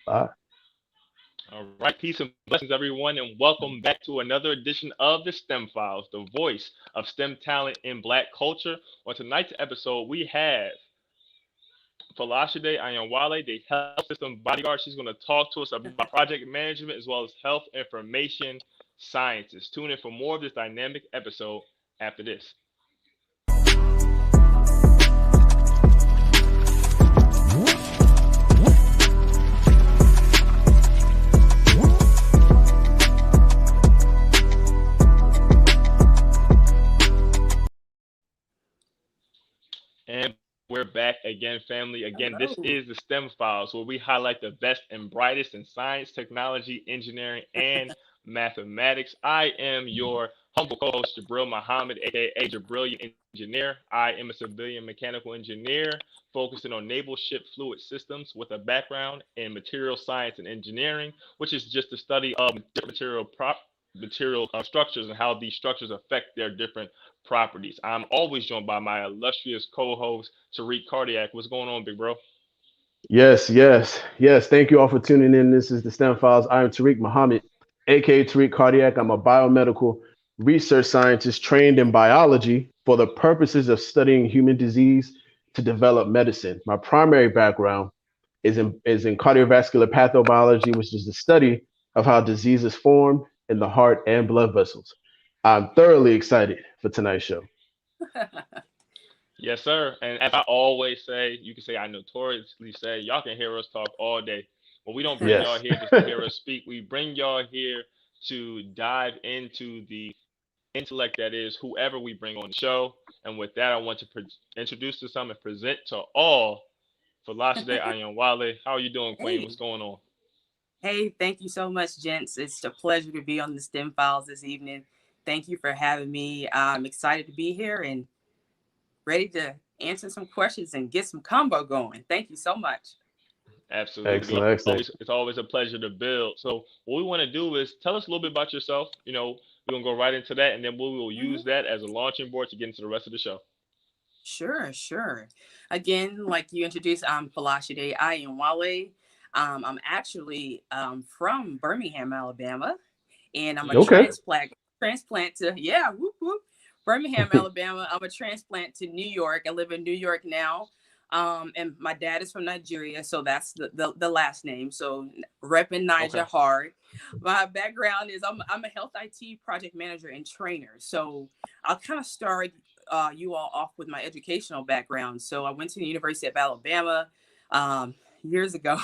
Bye. All right, peace and blessings, everyone, and welcome back to another edition of the STEM Files, the voice of STEM talent in Black culture. On tonight's episode, we have Folashade Ayanwale, the health system bodyguard. She's going to talk to us about project management as well as health information sciences. Tune in for more of this dynamic episode after this. And we're back again, family. Again, this Hello. is the STEM Files, where we highlight the best and brightest in science, technology, engineering, and mathematics. I am your humble co-host, Jabril Muhammad, aka Jabrillion Engineer. I am a civilian mechanical engineer focusing on naval ship fluid systems with a background in material science and engineering, which is just the study of material structures and how these structures affect their different properties. I'm always joined by my illustrious co-host Tariq Cardiac. What's going on, big bro? Yes. Thank you all for tuning in. This is the STEM Files. I am Tariq Muhammad, aka Tariq Cardiac. I'm a biomedical research scientist trained in biology for the purposes of studying human disease to develop medicine. My primary background is in cardiovascular pathobiology, which is the study of how diseases form in the heart and blood vessels. I'm thoroughly excited for tonight's show. Yes, sir. And as I always say, you can say I notoriously say, y'all can hear us talk all day. But we don't bring y'all Yes. here just to hear us speak. We bring y'all here to dive into the intellect that is whoever we bring on the show. And with that, I want to introduce to some and present to all Folashade Ayanwale. How are you doing, Queen? Hey, What's going on? hey, thank you so much, gents. It's a pleasure to be on the STEM Files this evening. Thank you for having me. I'm excited to be here and ready to answer some questions and get some combo going. Thank you so much. Absolutely. Excellent, excellent. It's always a pleasure to build. So what we want to do is tell us a little bit about yourself. We're gonna go right into that, and then we will Mhm. use that as a launching board to get into the rest of the show. Sure. Again, like you introduced, I'm Folashade Ayanwale. I'm actually from Birmingham, Alabama, and I'm a Okay. transplant to whoop whoop, Birmingham, Alabama. I'm a transplant to New York. I live in New York now. And my dad is from Nigeria, so that's the last name. So repping Niger Okay. hard. My background is I'm a health IT project manager and trainer. So I'll kind of start you all off with my educational background. So I went to the University of Alabama years ago.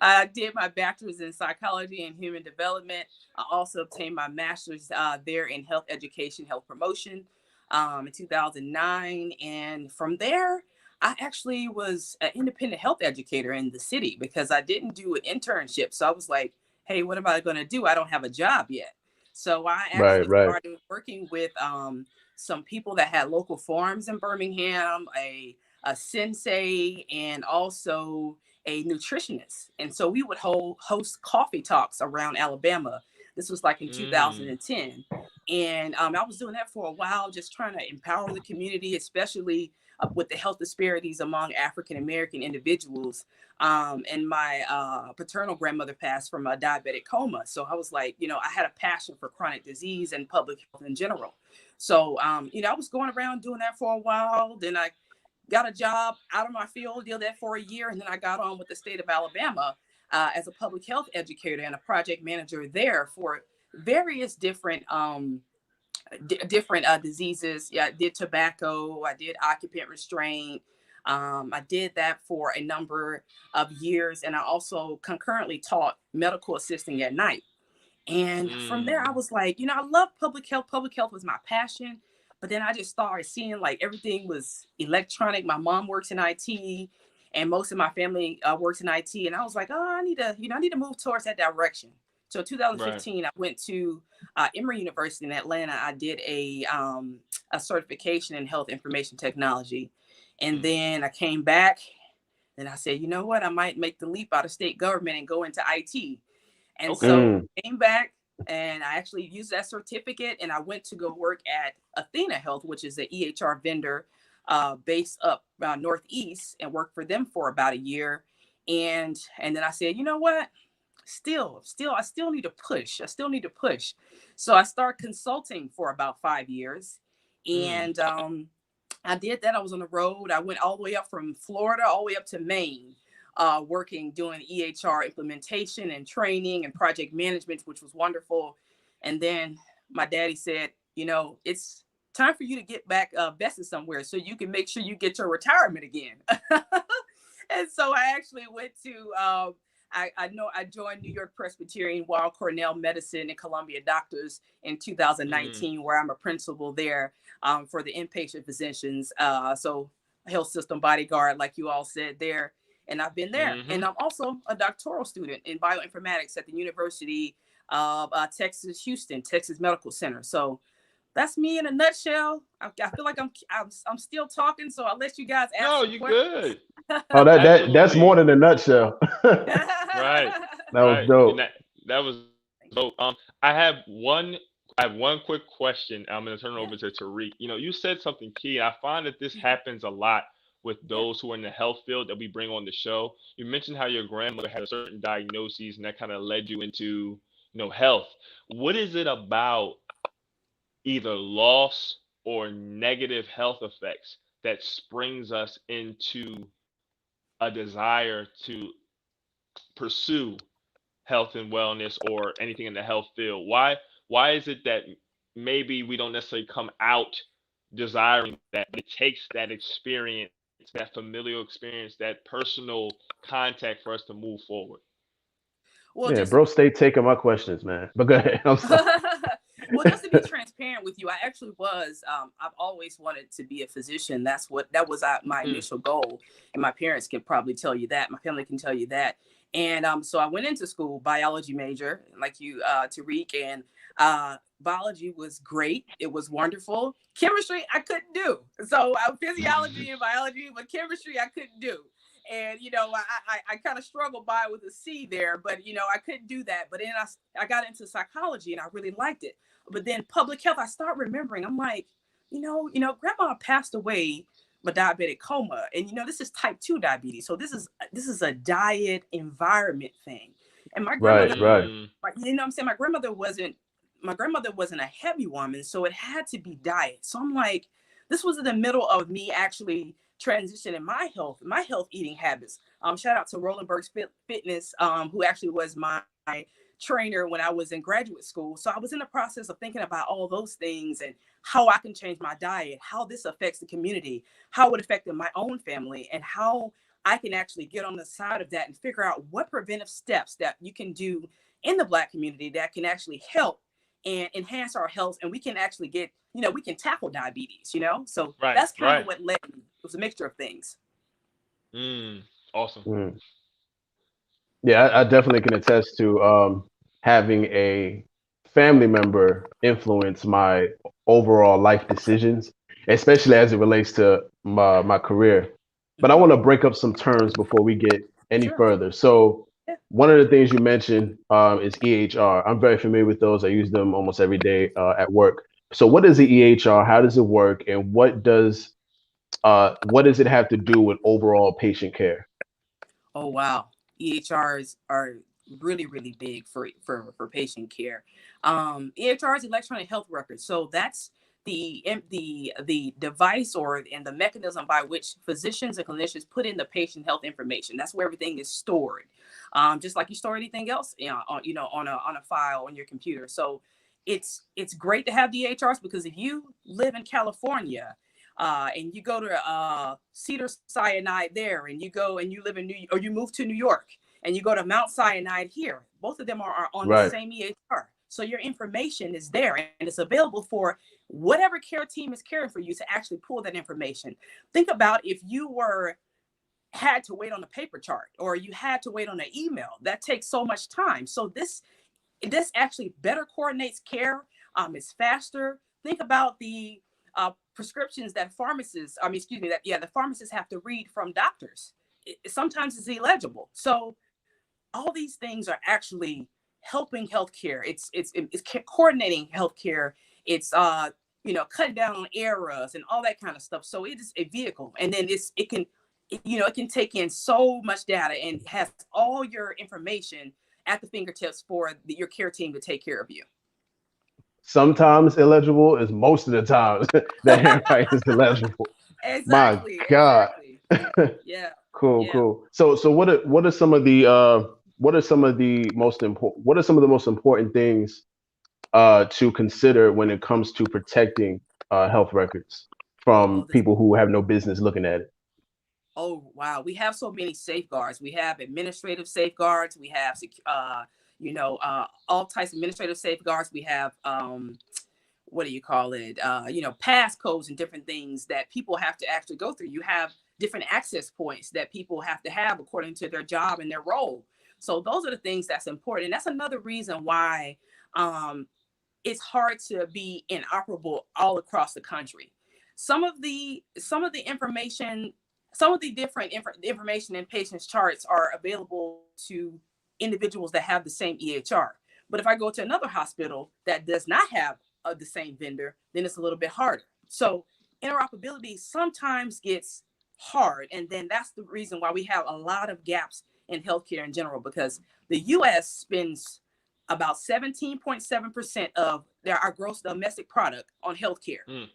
I did my bachelor's in psychology and human development. I also obtained my master's there in health education, health promotion in 2009. And from there, I actually was an independent health educator in the city because I didn't do an internship. So I was like, hey, what am I going to do? I don't have a job yet. So I Right, actually right. started working with some people that had local farms in Birmingham, a sensei, and also a nutritionist. And so we would host coffee talks around Alabama. This was like in Mm, 2010. And I was doing that for a while, just trying to empower the community, especially with the health disparities among African American individuals. And my paternal grandmother passed from a diabetic coma. So I was like, I had a passion for chronic disease and public health in general. So, I was going around doing that for a while. Then I got a job out of my field, did that for a year. And then I got on with the state of Alabama as a public health educator and a project manager there for various different diseases. Yeah, I did tobacco. I did occupant restraint. I did that for a number of years, and I also concurrently taught medical assisting at night. And from there, I mm, was like, I love public health. Public health was my passion. But then I just started seeing like everything was electronic. My mom works in IT, and most of my family works in IT. And I was like, oh, I need to move towards that direction. So right. 2015, I went to Emory University in Atlanta. I did a certification in health information technology, and Mm, then I came back. And I said, you know what? I might make the leap out of state government and go into IT. And okay. so Mm, came back and I actually used that certificate and I went to go work at Athena Health, which is an EHR vendor based up Northeast, and worked for them for about a year. And then I said, you know what? I still need to push. I still need to push. So I started consulting for about 5 years. And I did that. I was on the road. I went all the way up from Florida, all the way up to Maine, working, doing EHR implementation and training and project management, which was wonderful. And then my daddy said, you know, it's time for you to get back vested somewhere so you can make sure you get your retirement again. And so I actually went to, I joined New York Presbyterian Weill Cornell Medicine and Columbia Doctors in 2019, where I'm a principal there for the inpatient physicians. So health system Bodyguard, like you all said there. And I've been there. And I'm also a doctoral student in bioinformatics at the University of Texas, Houston, Texas Medical Center. So that's me in a nutshell. I feel like I'm still talking, so I'll let you guys ask. No, you good. Oh, that's more than a nutshell. Right. That was dope. That was dope. I have one quick question. I'm going to turn it over to Tariq. You know, you said something key. I find that this happens a lot with those who are in the health field that we bring on the show. You mentioned how your grandmother had a certain diagnosis, and that kind of led you into, health. What is it about either loss or negative health effects that springs us into a desire to pursue health and wellness or anything in the health field? Why is it that maybe we don't necessarily come out desiring that, but it takes that experience, that familial experience, that personal contact for us to move forward? Well, yeah, bro, stay taking my questions, man. But go ahead. I'm sorry. Well, just to be transparent with you, I actually was. I've always wanted to be a physician. That was my initial goal, and my parents can probably tell you that. My family can tell you that. And so I went into school, biology major, like you, Tariq, and biology was great. It was wonderful. Chemistry, I couldn't do. So physiology and biology, but chemistry, I couldn't do. And, I kind of struggled by with a C there, but, I couldn't do that. But then I got into psychology and I really liked it. But then public health, I start remembering, I'm like, grandma passed away with diabetic coma. And, this is type 2 diabetes. So this is a diet environment thing. And my grandmother, right. I'm saying? My grandmother wasn't a heavy woman. So it had to be diet. So I'm like, this was in the middle of me actually transitioning my health eating habits. Shout out to Roland Burks Fitness, who actually was my trainer when I was in graduate school. So I was in the process of thinking about all those things and how I can change my diet, how this affects the community, how it affected my own family, and how I can actually get on the side of that and figure out what preventive steps that you can do in the Black community that can actually help and enhance our health. And we can actually get, we can tackle diabetes, So that's kind of what led me. It was a mixture of things. Awesome. Yeah, I definitely can attest to having a family member influence my overall life decisions, especially as it relates to my career. But I want to break up some terms before we get any further. So one of the things you mentioned is EHR. I'm very familiar with those. I use them almost every day at work. So what is the EHR? How does it work? And what does it have to do with overall patient care? Oh, wow. EHRs are really, really big for patient care. EHR is electronic health records. So that's the device and the mechanism by which physicians and clinicians put in the patient health information. That's where everything is stored. Just like you store anything else, on a file on your computer. So it's great to have the EHRs, because if you live in California, and you go to Cedar Sinai there, and you live in you move to New York and you go to Mount Sinai here, both of them are on the same EHR. So your information is there and it's available for whatever care team is caring for you to actually pull that information. Think about if you had to wait on a paper chart, or you had to wait on an email. That takes so much time. So this actually better coordinates care. It's faster. Think about the prescriptions that the pharmacists have to read from doctors. Sometimes it's illegible. So all these things are actually helping healthcare. It's coordinating healthcare. It's cutting down on errors and all that kind of stuff. So it is a vehicle, and then it can take in so much data and has all your information at the fingertips for your care team to take care of you. Sometimes illegible is most of the times the handwriting is illegible. My Exactly. God. Yeah. Cool, Yeah. cool. So what are some of the most important things to consider when it comes to protecting health records from Oh, this. people who have no business looking at it? Oh, wow. We have so many safeguards. We have administrative safeguards. We have, all types of administrative safeguards. We have, what do you call it? Passcodes and different things that people have to actually go through. You have different access points that people have to have according to their job and their role. So those are the things that's important. And that's another reason why it's hard to be inoperable all across the country. Some of the information, some of the different information in patients' charts are available to individuals that have the same EHR. But if I go to another hospital that does not have the same vendor, then it's a little bit harder. So interoperability sometimes gets hard. And then that's the reason why we have a lot of gaps in healthcare in general, because the US spends about 17.7% of our gross domestic product on healthcare,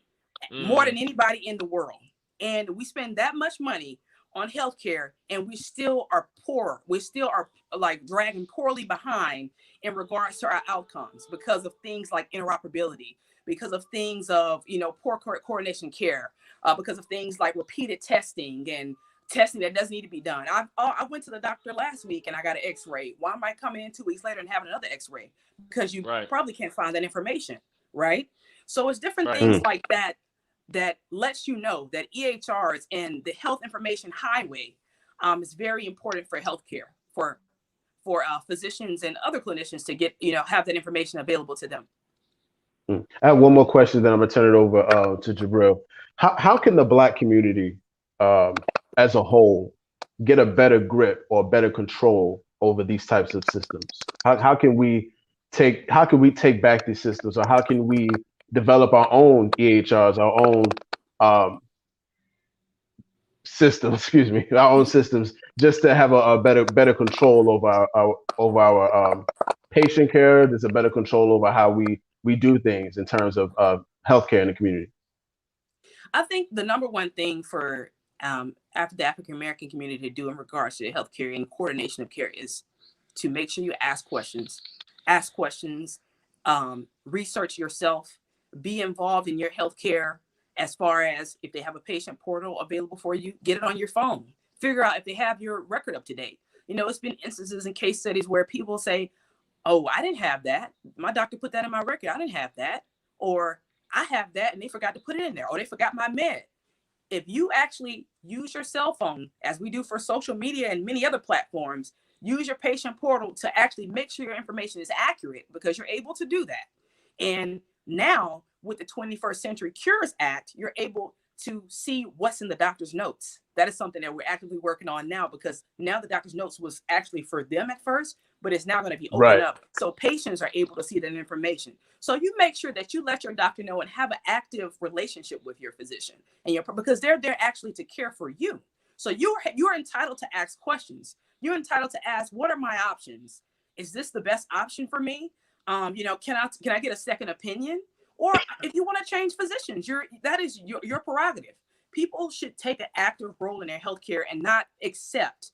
more than anybody in the world. And we spend that much money on healthcare, and we still are poor. We still are like dragging poorly behind in regards to our outcomes because of things like interoperability, because of things of, poor coordination care, because of things like repeated testing and testing that doesn't need to be done. I went to the doctor last week and I got an x-ray. Why am I coming in 2 weeks later and having another x-ray? Because you probably can't find that information, right? So it's different things like that that lets you know that EHRs and the health information highway is very important for healthcare, for physicians and other clinicians to get, have that information available to them. I have one more question, then I'm gonna turn it over to Jabril. How can the Black community as a whole get a better grip or better control over these types of systems? How can we take back these systems, or how can we develop our own EHRs, our own systems, excuse me, our own systems, just to have a better control over our patient care? There's a better control over how we do things in terms of healthcare in the community. I think the number one thing for after the African American community to do in regards to healthcare and coordination of care is to make sure you ask questions, research yourself, be involved in your healthcare. As far as if they have a patient portal available for you, get it on your phone. Figure out if they have your record up to date. It's been instances and case studies where people say, "Oh, I didn't have that. My doctor put that in my record. I didn't have that." Or I have that and they forgot to put it in there. Or they forgot my med. If you actually use your cell phone, as we do for social media and many other platforms, use your patient portal to actually make sure your information is accurate, because you're able to do that. And now with the 21st Century Cures Act, you're able to see what's in the doctor's notes. That is something that we're actively working on now, because now the doctor's notes was actually for them at first, but it's now going to be opened up so patients are able to see that information. So you make sure that you let your doctor know and have an active relationship with your physician, and because they're there actually to care for you. So you're entitled to ask questions. You're entitled to ask, what are my options? Is this the best option for me? Can I get a second opinion? Or if you want to change physicians, that is your prerogative. People should take an active role in their healthcare and not accept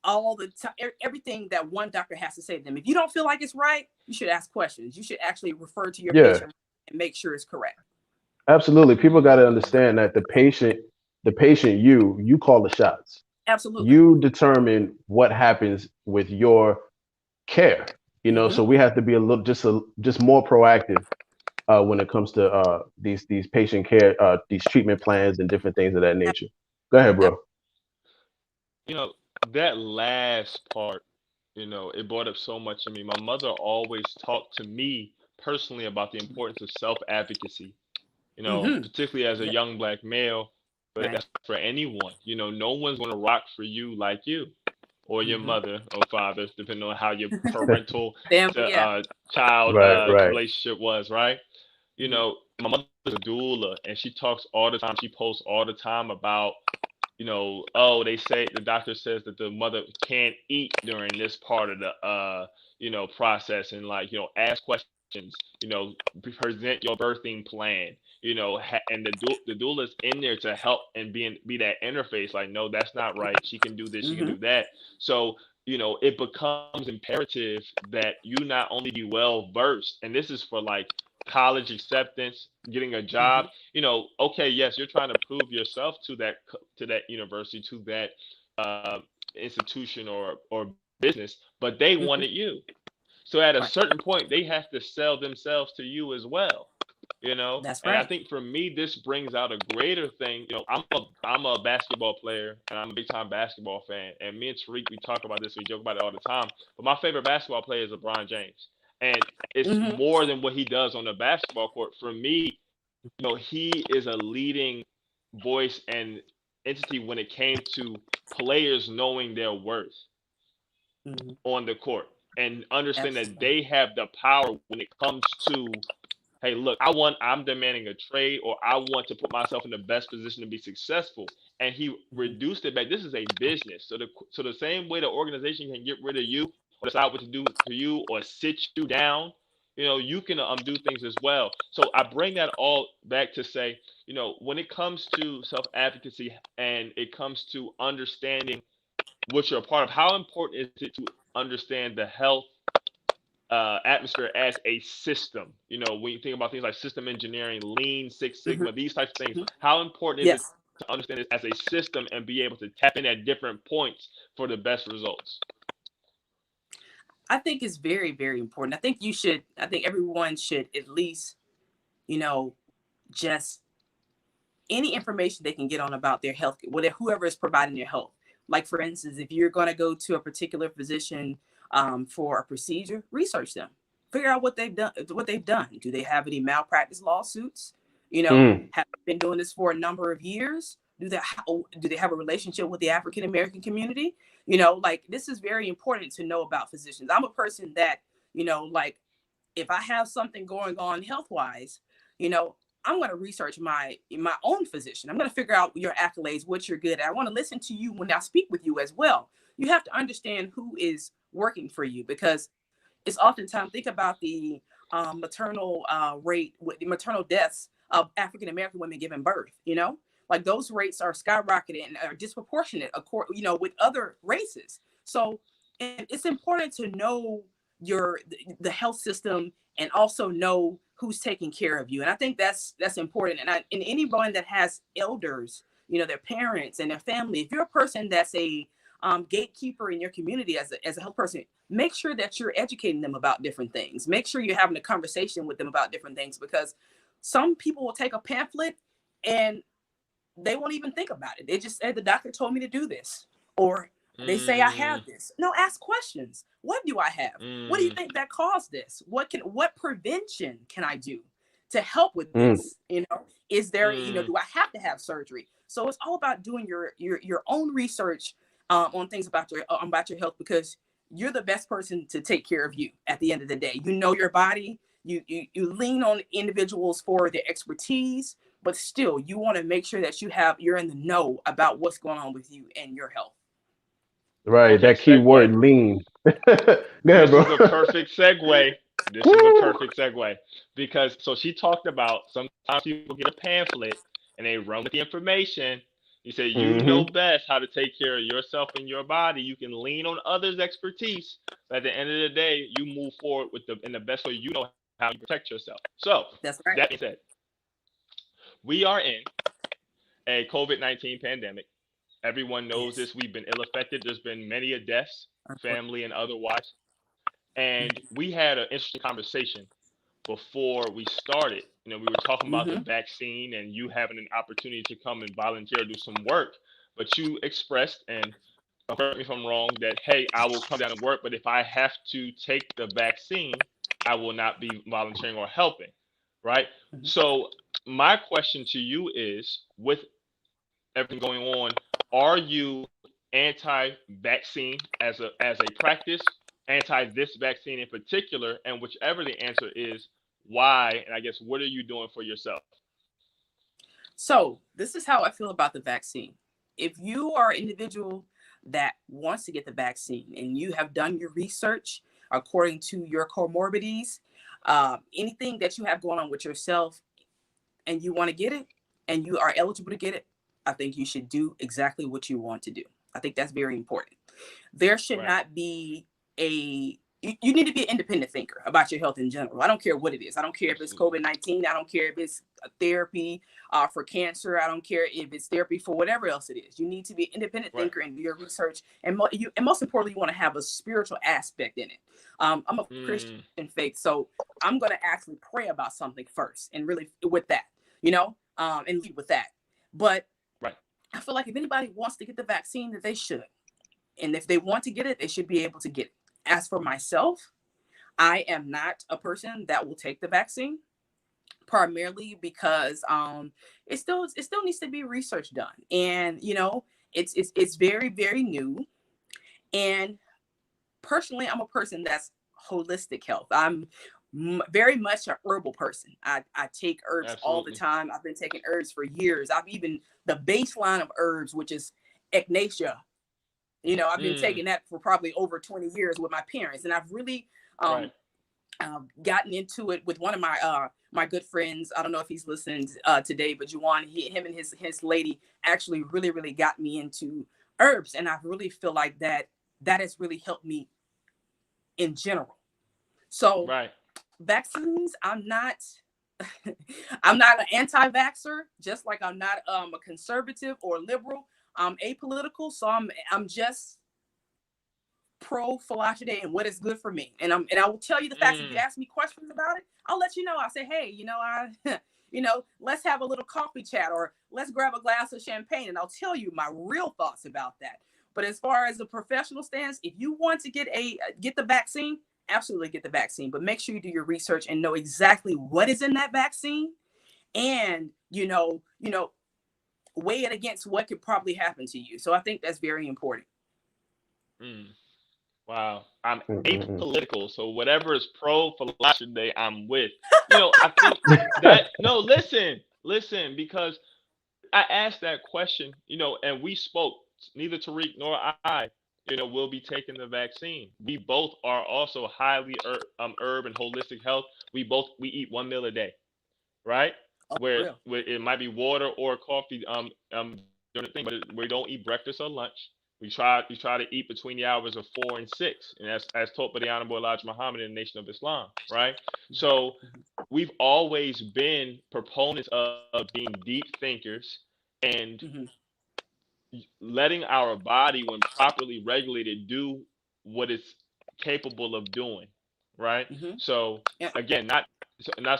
all the time everything that one doctor has to say to them. If you don't feel like it's right, you should ask questions. You should actually refer to your patient and make sure it's correct. Absolutely. People got to understand that the patient, you call the shots. Absolutely. You determine what happens with your care. So we have to be a little just more proactive when it comes to these patient care, these treatment plans and different things of that nature. Go ahead, bro. That last part, it brought up so much to me. My mother always talked to me personally about the importance of self-advocacy, particularly as a young Black male, but that's for anyone. No one's going to rock for you like you or your mother or father, depending on how your parental child relationship was, right? My mother's a doula, and she talks all the time. She posts all the time about oh, they say the doctor says that the mother can't eat during this part of the process, and like, ask questions, present your birthing plan, and the doula is in there to help and be that interface. Like, no, that's not right. She can do this. She can Mm-hmm. do that. So, it becomes imperative that you not only be well versed, and this is for like college acceptance, getting a Mm-hmm. job. Okay, yes, you're trying to prove yourself to that university, to that uh, institution or business, but they Mm-hmm. wanted you. So at a Right. certain point, they have to sell themselves to you as well. That's And I right. think for me, this brings out a greater thing. I'm a basketball player, and I'm a big time basketball fan. And me and Tariq, we talk about this, we joke about it all the time. But my favorite basketball player is LeBron James, and it's Mm-hmm. more than what he does on the basketball court. For me, he is a leading voice and entity when it came to players knowing their worth Mm-hmm. on the court and understand that Absolutely. they have the power when it comes to, hey, look, I'm demanding a trade, or I want to put myself in the best position to be successful. And he Mm-hmm. reduced it back. This is a business. So the same way the organization can get rid of you or decide what to do to you or sit you down, you can do things as well. So I bring that all back to say, when it comes to self advocacy and it comes to understanding what you're a part of, how important is it to understand the health atmosphere as a system? When you think about things like system engineering, Lean, Six Mm-hmm. Sigma, these types of things, Mm-hmm. how important is it Yes. to understand it as a system and be able to tap in at different points for the best results? I think it's very, very important. I think everyone should at least, you know, just any information they can get on about their health, whatever, whoever is providing their health. Like, for instance, if you're going to go to a particular physician for a procedure, research them, figure out what they've done. What they've done. Do they have any malpractice lawsuits? Mm. Have they been doing this for a number of years? Do they have a relationship with the African American community? Like, this is very important to know about physicians. I'm a person that, like, if I have something going on health wise, you know, I'm going to research my own physician. I'm going to figure out your accolades, what you're good at. I want to listen to you when I speak with you as well. You have to understand who is working for you, because it's oftentimes, think about the maternal rate, with the maternal deaths of African American women giving birth. Like, those rates are skyrocketing and are disproportionate, with other races. So, and it's important to know the health system, and also know who's taking care of you. And I think that's important. And anyone that has elders, their parents and their family, if you're a person that's a gatekeeper in your community as a health person, make sure that you're educating them about different things. Make sure you're having a conversation with them about different things, because some people will take a pamphlet and they won't even think about it. They just say, the doctor told me to do this. Or they say, I Mm, have this. No, ask questions. What do I have? What do you mm, think that caused this? What prevention can I do to help with Mm. this? Is there, mm. do I have to have surgery? So it's all about doing your own research on things about your health, because you're the best person to take care of you at the end of the day. You know your body. You lean on individuals for their expertise, but still you want to make sure that you're in the know about what's going on with you and your health. Right. Okay, That key segue. word, lean. Go ahead, This bro. is a perfect segue. This is a Woo. perfect segue because so she talked about sometimes people get a pamphlet and they run with the information. You say you know Mm-hmm. best how to take care of yourself and your body. You can lean on others' expertise, but at the end of the day, you move forward in the best way you know how you protect yourself. So That's right. that being said, we are in a COVID-19 pandemic. Everyone knows Yes. this. We've been ill affected. There's been many a deaths, family and otherwise. And we had an interesting conversation before we started. We were talking about the Mm-hmm. vaccine and you having an opportunity to come and volunteer, do some work. But you expressed, and correct me if I'm wrong, that, hey, I will come down and work, but if I have to take the vaccine, I will not be volunteering or helping. Right? Mm-hmm. So, my question to you is, with everything going on, are you anti-vaccine as a practice, anti this vaccine in particular, and whichever the answer is, why? And I guess what are you doing for yourself? So this is how I feel about the vaccine. if you are an individual that wants to get the vaccine and you have done your research according to your comorbidities, anything that you have going on with yourself, and you want to get it and you are eligible to get it, I think you should do exactly what you want to do. I think that's very important. There should not be you need to be an independent thinker about your health in general. I don't care what it is. I don't care if it's COVID-19. I don't care if it's therapy for cancer. I don't care if it's therapy for whatever else it is. You need to be an independent thinker and do your research. And most importantly, you want to have a spiritual aspect in it. I'm a Christian faith, so I'm going to actually pray about something first and really with that, and lead with that. But I feel like if anybody wants to get the vaccine, that they should. And if they want to get it, they should be able to get it. As for myself, I am not a person that will take the vaccine, primarily because it still needs to be research done. And, it's very, very new. And personally, I'm a person that's holistic health. I'm very much an herbal person. I take herbs all the time. I've been taking herbs for years. The baseline of herbs, which is echinacea, I've been taking that for probably over 20 years with my parents. And I've really gotten into it with one of my good friends. I don't know if he's listening today, but Juwan, him and his lady actually really, really got me into herbs. And I really feel like that has really helped me in general. So vaccines, I'm not an anti-vaxxer, just like I'm not a conservative or liberal. I'm apolitical, so I'm just pro Folashade and what is good for me. And I will tell you the facts. If you ask me questions about it, I'll let you know. I'll say, hey, let's have a little coffee chat, or let's grab a glass of champagne, and I'll tell you my real thoughts about that. But as far as the professional stance, if you want to get the vaccine, absolutely get the vaccine. But make sure you do your research and know exactly what is in that vaccine, and weigh it against what could probably happen to you. So I think that's very important. Wow. I'm apolitical, so whatever is pro Folashade, I'm with. I think that listen, because I asked that question, and we spoke. Neither Tariq nor I, will be taking the vaccine. We both are also highly herb and holistic health. We eat one meal a day, right? Where it might be water or coffee during the thing, but we don't eat breakfast or lunch. We try to eat between the hours of 4 and 6, and as taught by the Honorable Elijah Muhammad in the Nation of Islam, right? So we've always been proponents of being deep thinkers and letting our body, when properly regulated, do what it's capable of doing, right? So again, not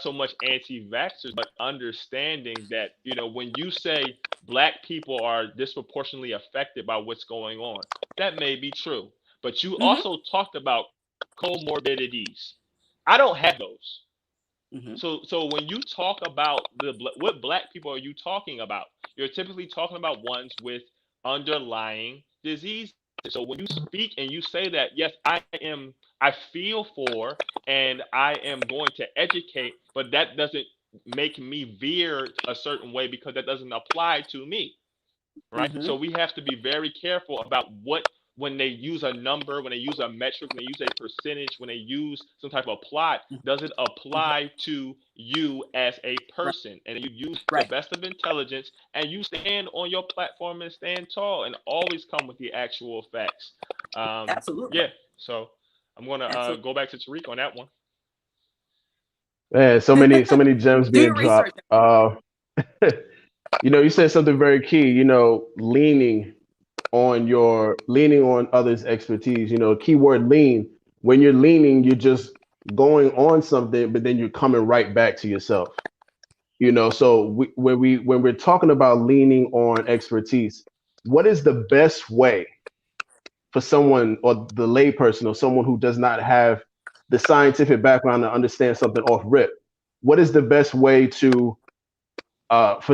so much anti-vaxxers, but understanding that, when you say Black people are disproportionately affected by what's going on, that may be true. But you also talked about comorbidities. I don't have those. So when you talk about what Black people are you talking about? You're typically talking about ones with underlying disease. So when you speak and you say that, yes, I feel for and I am going to educate, but that doesn't make me veer a certain way because that doesn't apply to me, right? So we have to be very careful about when they use a number, when they use a metric, when they use a percentage, when they use some type of plot, does it apply to you as a person? And you use the best of intelligence, and you stand on your platform and stand tall, and always come with the actual facts. Absolutely. Yeah. So I'm gonna go back to Tariq on that one. Man, so many gems being dropped. You said something very key. Leaning on others' expertise. Keyword lean. When you're leaning, you're just going on something, but then you're coming right back to yourself. So when we're talking about leaning on expertise, what is the best way for someone, or the layperson, or someone who does not have the scientific background to understand something off rip? What is the best way for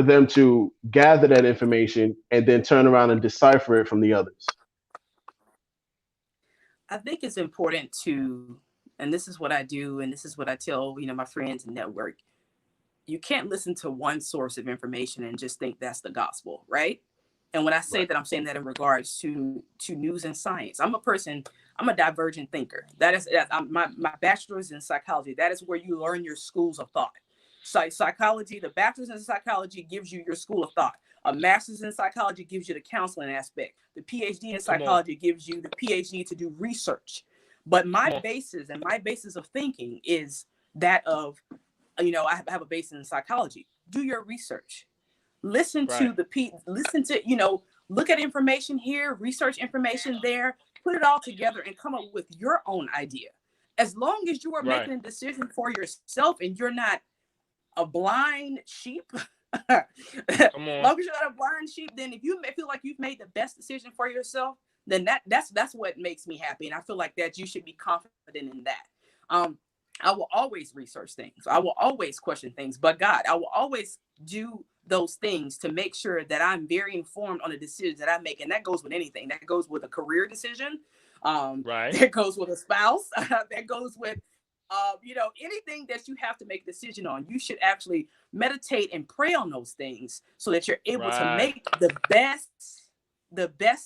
them to gather that information and then turn around and decipher it from the others? I think it's important and this is what I do, and this is what I tell, my friends and network. You can't listen to one source of information and just think that's the gospel, right? And when I say Right. that, I'm saying that in regards to news and science. I'm a divergent thinker. My bachelor's in psychology. That is where you learn your schools of thought. Psychology, the bachelor's in psychology gives you your school of thought. A master's in psychology gives you the counseling aspect. The PhD in Come on. psychology gives you the PhD to do research. But my Come on. basis of thinking is that of, I have a basis in psychology. Do your research. Listen Right. to look at information here, research information there, put it all together and come up with your own idea. As long as you are Right. making a decision for yourself and you're not a blind sheep, as Come on. long as you're not a blind sheep, then if you feel like you've made the best decision for yourself, then that's what makes me happy. And I feel like that you should be confident in that. I will always research things. I will always question things, but God, I will always do those things to make sure that I'm very informed on the decisions that I make. And that goes with anything. That goes with a career decision. Right. That goes with a spouse. That goes with, anything that you have to make a decision on. You should actually meditate and pray on those things so that you're able to Right. make the best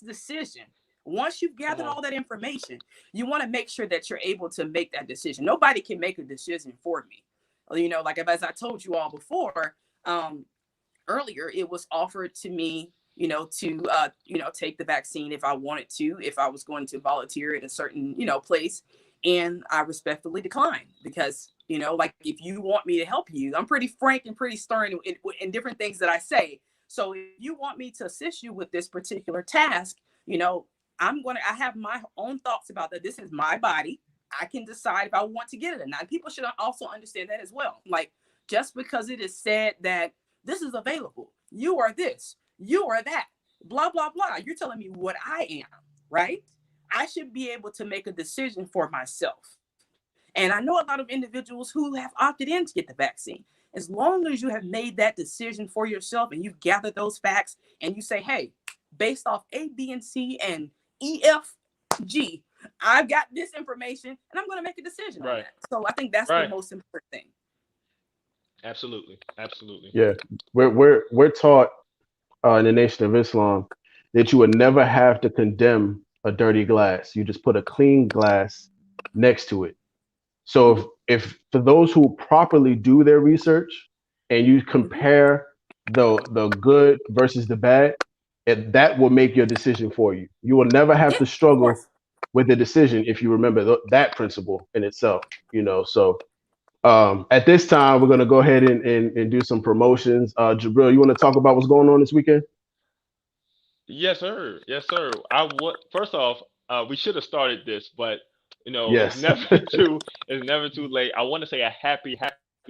decision. Once you've Come gathered on. all that information, you want to make sure that you're able to make that decision. Nobody can make a decision for me. Like as I told you all before, earlier, it was offered to me, to take the vaccine if I wanted to, if I was going to volunteer at a certain, place. And I respectfully declined because, like if you want me to help you, I'm pretty frank and pretty stern in different things that I say. So if you want me to assist you with this particular task, I have my own thoughts about that. This is my body. I can decide if I want to get it or not. People should also understand that as well. Like, just because it is said that this is available, you are this, you are that, blah, blah, blah. You're telling me what I am, right? I should be able to make a decision for myself. And I know a lot of individuals who have opted in to get the vaccine. As long as you have made that decision for yourself and you've gathered those facts and you say, hey, based off A, B, and C and E, F, G, I've got this information and I'm going to make a decision on Right. that. So I think that's the Right. most important thing. Absolutely. Absolutely. Yeah, we're taught in the Nation of Islam that you would never have to condemn a dirty glass. You just put a clean glass next to it. So if for those who properly do their research and you compare the good versus the bad, that will make your decision for you. You will never have Yeah, to of struggle course. with the decision if you remember that principle in itself. So at this time, we're going to go ahead and do some promotions. Jabril, you want to talk about what's going on this weekend? Yes, sir. Yes, sir. First off, we should have started this, but it's Yes. never too late. I want to say a happy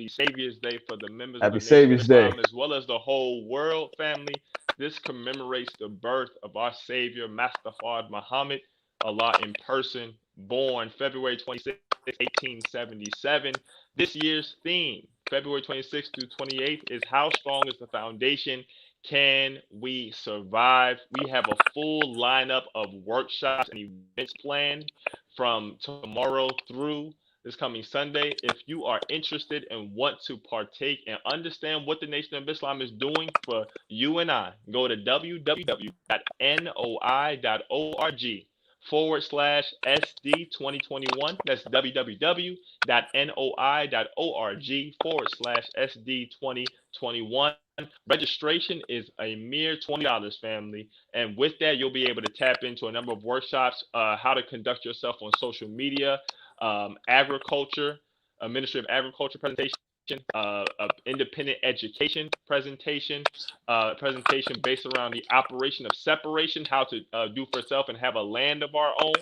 Savior's Day for the members of Happy the Nation of Savior's Day. Islam as well as the whole world family. This commemorates the birth of our Savior, Master Fard Muhammad, Allah in person, born February 26, 1877. This year's theme, February 26th through 28th, is How Strong is the Foundation? Can we survive? We have a full lineup of workshops and events planned from tomorrow through this coming Sunday. If you are interested and want to partake and understand what the Nation of Islam is doing for you and I, go to www.noi.org/SD2021. That's www.noi.org/SD2021. Registration is a mere $20, family. And with that, you'll be able to tap into a number of workshops, how to conduct yourself on social media, agriculture, Ministry of Agriculture presentation, independent education presentation based around the operation of separation, how to do for self and have a land of our own.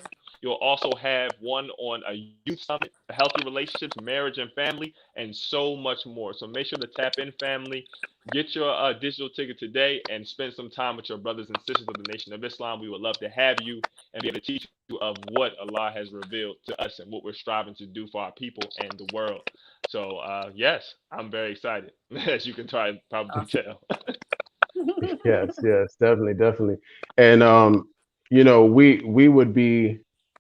You'll also have one on a youth summit, healthy relationships, marriage and family, and so much more. So make sure to tap in, family. Get your digital ticket today and spend some time with your brothers and sisters of the Nation of Islam. We would love to have you and be able to teach you of what Allah has revealed to us and what we're striving to do for our people and the world. So, yes, I'm very excited, as you can probably tell. Yes, definitely. And we would be,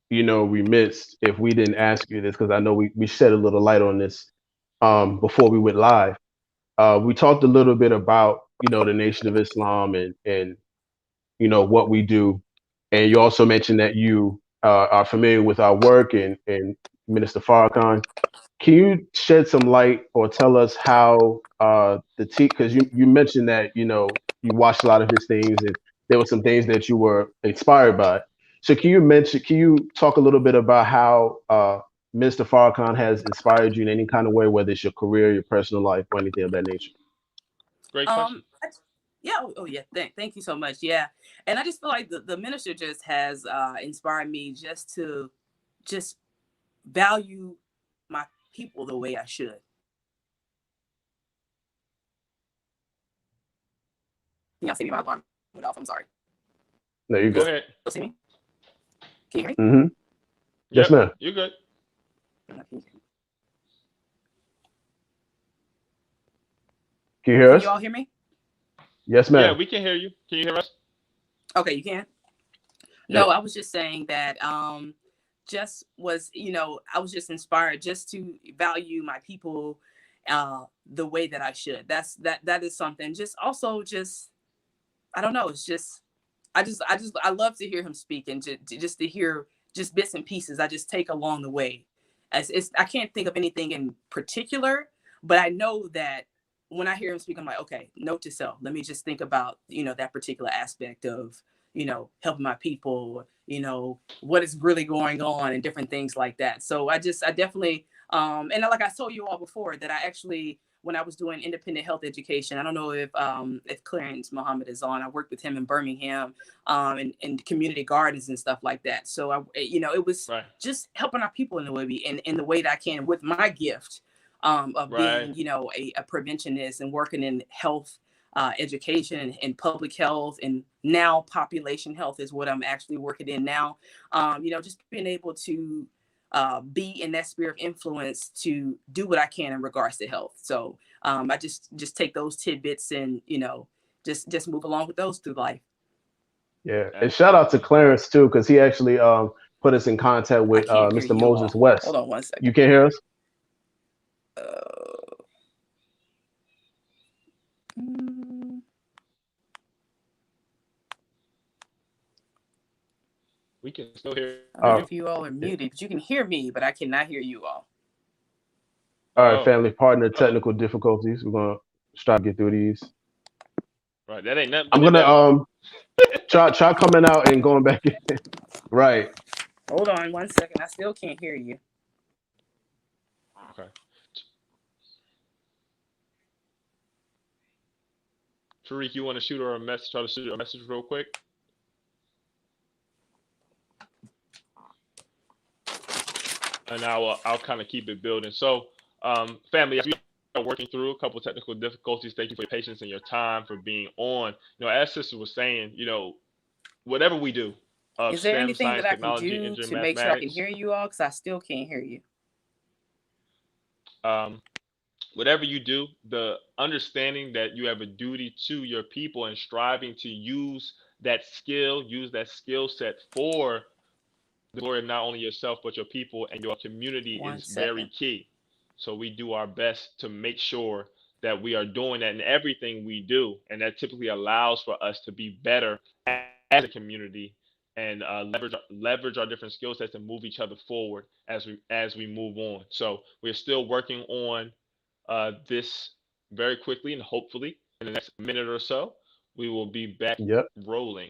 remiss if we didn't ask you this because I know we shed a little light on this before we went live. We talked a little bit about, the Nation of Islam and what we do. And you also mentioned that you are familiar with our work and Minister Farrakhan. Can you shed some light or tell us how because you mentioned that you watched a lot of his things and there were some things that you were inspired by. So can you talk a little bit about how Mr. Farrakhan has inspired you in any kind of way, whether it's your career, your personal life, or anything of that nature? Great question. Yeah. Yeah. Thank you so much. Yeah. And I just feel like the minister just has inspired me just value my people the way I should. Y'all see me? My alarm went off. I'm sorry. No, you're Go good. ahead. You see me? Can you hear me? Mm-hmm. Yes, Yep, ma'am. you're good. Can you hear Can us? you all hear me? Yes, Yeah, ma'am. we can hear you. Can you hear us? Okay, you can. Yep. No, I was just saying that just was, I was just inspired just to value my people the way that I should. That is something. Just also just I don't know, it's just I love to hear him speak and just to hear just bits and pieces I just take along the way. As I can't think of anything in particular, but I know that when I hear him speak, I'm like, okay, note to self. Let me just think about, that particular aspect of, helping my people, what is really going on and different things like that. So I definitely, and like I told you all before that I actually, when I was doing independent health education, I don't know if Clarence Muhammad is on. I worked with him in Birmingham, and community gardens and stuff like that. So it was Right. just helping our people in the way in the way that I can with my gift of Right. being, a preventionist and working in health education and public health, and now population health is what I'm actually working in now. Just being able to be in that sphere of influence to do what I can in regards to health. So I just take those tidbits and just move along with those through life. Yeah, and shout out to Clarence too, because he actually put us in contact I with can't hear Mr. you Moses all. West. Hold on one second. You can't hear us? We can still hear. I don't know if you all are muted, but you can hear me, but I cannot hear you all. All right, family, pardon the technical difficulties. We're gonna try to get through these. Right, that ain't nothing but I'm the devil. gonna try coming out and going back in. Right. Hold on one second. I still can't hear you. Okay. Tariq, you want to shoot her a message? Try to shoot her a message real quick. And I'll kind of keep it building. So, family, as we are working through a couple of technical difficulties, thank you for your patience and your time for being on. As Sister was saying, whatever we do, is there STEM, anything science, that I can technology, do engineering, to make sure I can mathematics, hear you all? Because I still can't hear you. whatever you do, the understanding that you have a duty to your people and striving to use that skill set for the glory of not only yourself but your people and your community is very key. So we do our best to make sure that we are doing that in everything we do, and that typically allows for us to be better as a community and leverage our different skill sets and move each other forward as we move on. So we're still working on this very quickly, and hopefully in the next minute or so we will be back Yep. rolling.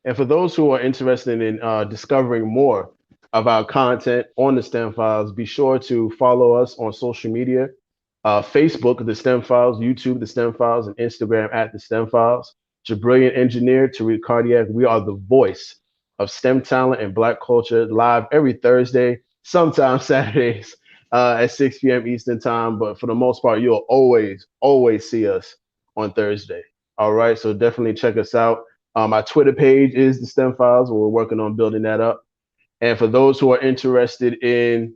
And for those who are interested in discovering more of our content on the STEM Files, be sure to follow us on social media. Facebook, The STEM Files, YouTube, The STEM Files, and Instagram at The STEM Files. It's a brilliant engineer, Tariq Cardiac. We are the voice of STEM talent and Black culture, live every Thursday, sometimes Saturdays at 6 p.m. Eastern Time. But for the most part, you'll always see us on Thursday. All right, so definitely check us out. Our Twitter page is The STEM Files. We're working on building that up. And for those who are interested in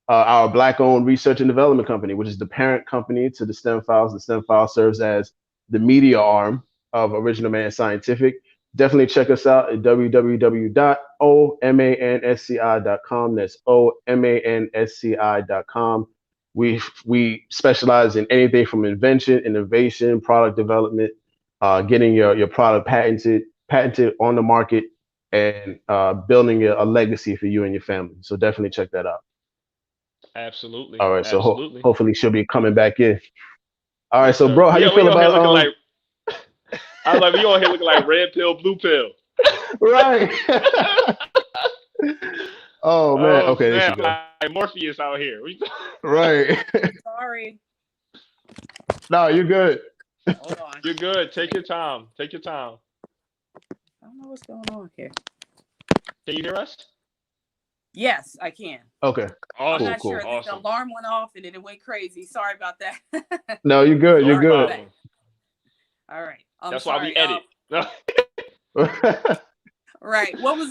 our Black-owned research and development company, which is the parent company to the STEM Files. The STEM Files serves as the media arm of Original Man Scientific. Definitely check us out at www.omansci.com. That's omansci.com. We specialize in anything from invention, innovation, product development, getting your product patented on the market, and building a legacy for you and your family. So definitely check that out. Absolutely. All right, so Absolutely. hopefully she'll be coming back in. All right, Yes, so sir. bro, how you We feel on here about looking like I was like, we on here looking like red pill, blue pill. right? Oh man, Oh okay, there she snap! go. Like Morpheus out here. Right. Sorry. No, you're good. Hold on. You're good. Take your time. Take your time. I don't know what's going on here. Can you hear us? Yes, I can. Okay. I'm Awesome. not Cool. sure. I think the Awesome. alarm went off and then it went crazy. Sorry about that. No, you're good. You're No Sorry about good. that. problem. All right. That's why Sorry. we edit. Right. What was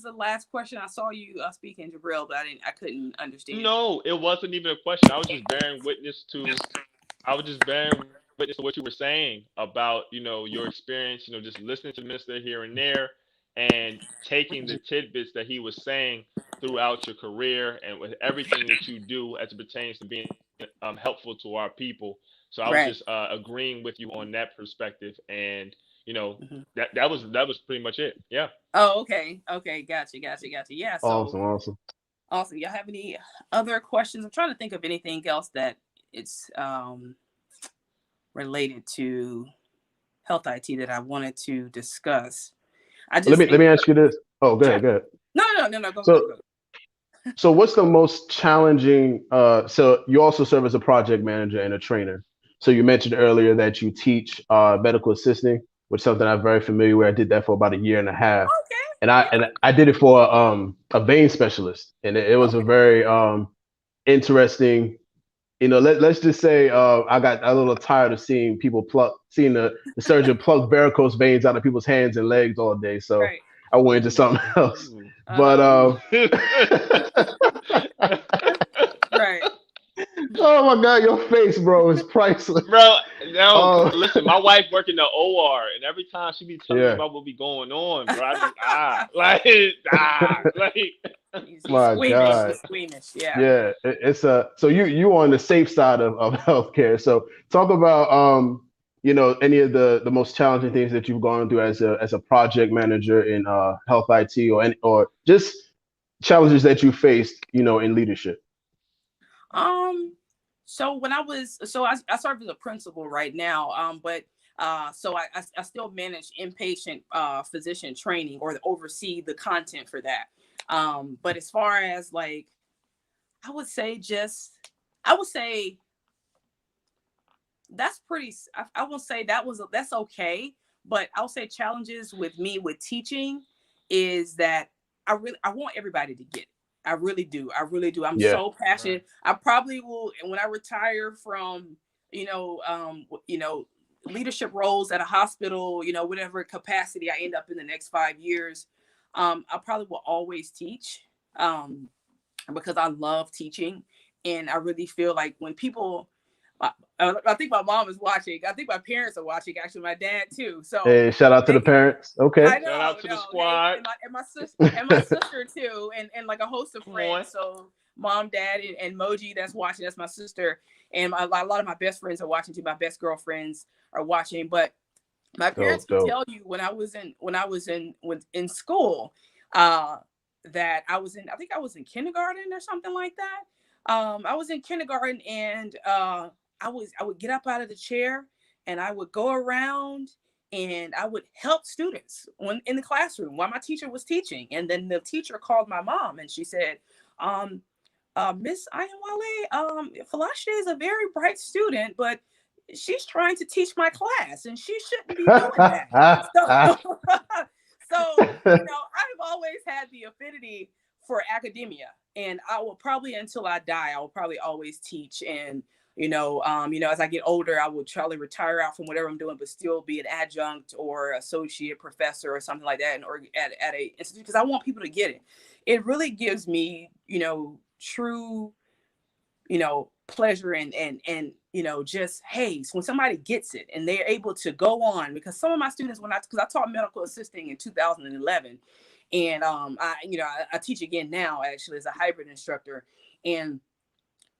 the last question? I saw you speaking Jabril, but I couldn't understand. No, it wasn't even a question. I was just bearing witness to. I was just bearing witness to what you were saying about, your experience, just listening to the minister here and there, and taking the tidbits that he was saying throughout your career and with everything that you do as it pertains to being helpful to our people. So I was Right. just agreeing with you on that perspective, and Mhm. that was pretty much it. Yeah. Oh, okay. Okay. Gotcha. Yeah. So Awesome. awesome. Y'all have any other questions? I'm trying to think of anything else that it's related to health IT that I wanted to discuss. I Let just me let think, me ask you this. Oh, go sure. ahead. Go ahead. No. So Go. so what's the most challenging? So you also serve as a project manager and a trainer. So you mentioned earlier that you teach medical assisting, which is something I'm very familiar with. I did that for about a year and a half, Okay. and Yeah. I did it for a vein specialist, and it was a Okay. very interesting. Let's just say I got a little tired of seeing the surgeon pluck varicose veins out of people's hands and legs all day. So Right. I went into Ooh. something else. Ooh. But Oh. oh Right. my God, your face, bro, is priceless. Bro, no, Oh listen, my wife work in the OR, and every time she be telling me yeah, about what be going on, bro, I be like. He's my squeamish. God. He's squeamish. Yeah. Yeah, it's a so you on the safe side of healthcare. So talk about any of the most challenging things that you've gone through as a project manager in health IT, or just challenges that you faced in leadership. So when I serve as a principal right now. But so I still manage inpatient physician training or oversee the content for that. But as far as like, I would say I would say that's pretty. I will say that's okay. But I'll say challenges with me with teaching is that I want everybody to get it. I really do. I'm Yeah. so Right. passionate. I probably will, when I retire from leadership roles at a hospital, whatever capacity I end up in the next 5 years, I probably will always teach, because I love teaching, and I really feel like when people, I think my mom is watching. I think my parents are watching. Actually, my dad too. So, Hey, shout out to the hey, parents. Okay. I Shout out know, to the no, hey, squad. and my sister too, and like a host of Come on. friends. So, mom, dad, and Moji that's watching. That's my sister, and a lot of my best friends are watching too. My best girlfriends are watching. But my parents could Dope. tell you when I was in school, uh, that I think I was in kindergarten or something like that. I was in kindergarten, and I would get up out of the chair and I would go around and I would help students in the classroom while my teacher was teaching. And then the teacher called my mom and she said, um, Miss Ayanwale, Folashade is a very bright student, but she's trying to teach my class and she shouldn't be doing that. So, I've always had the affinity for academia, and I will probably, until I die, I will probably always teach. And as I get older, I will try to retire out from whatever I'm doing, but still be an adjunct or associate professor or something like that, or at a institute, because I want people to get it. It really gives me, true, pleasure and just, hey, so when somebody gets it and they're able to go on, because some of my students, because I taught medical assisting in 2011, and I teach again now actually as a hybrid instructor, and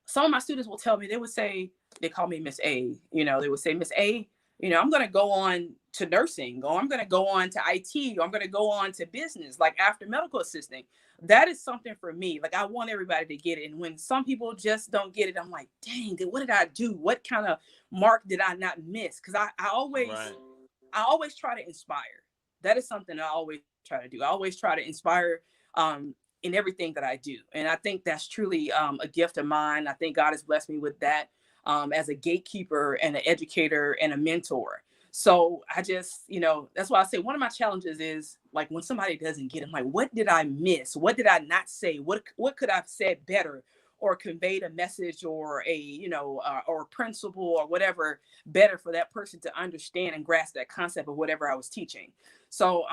some of my students will tell me, they would say, they call me Miss A, they would say, Miss A, I'm going to go on to nursing, or I'm going to go on to IT, or I'm going to go on to business, like after medical assisting. That is something for me. Like, I want everybody to get it. And when some people just don't get it, I'm like, dang, what did I do? What kind of mark did I not miss? Because I always try to inspire. That is something I always try to do. I always try to inspire in everything that I do. And I think that's truly a gift of mine. I think God has blessed me with that as a gatekeeper and an educator and a mentor. So I just, that's why I say one of my challenges is like when somebody doesn't get it, I'm like, what did I miss? What did I not say? What could I have said better, or conveyed a message, or or a principle or whatever better for that person to understand and grasp that concept of whatever I was teaching. So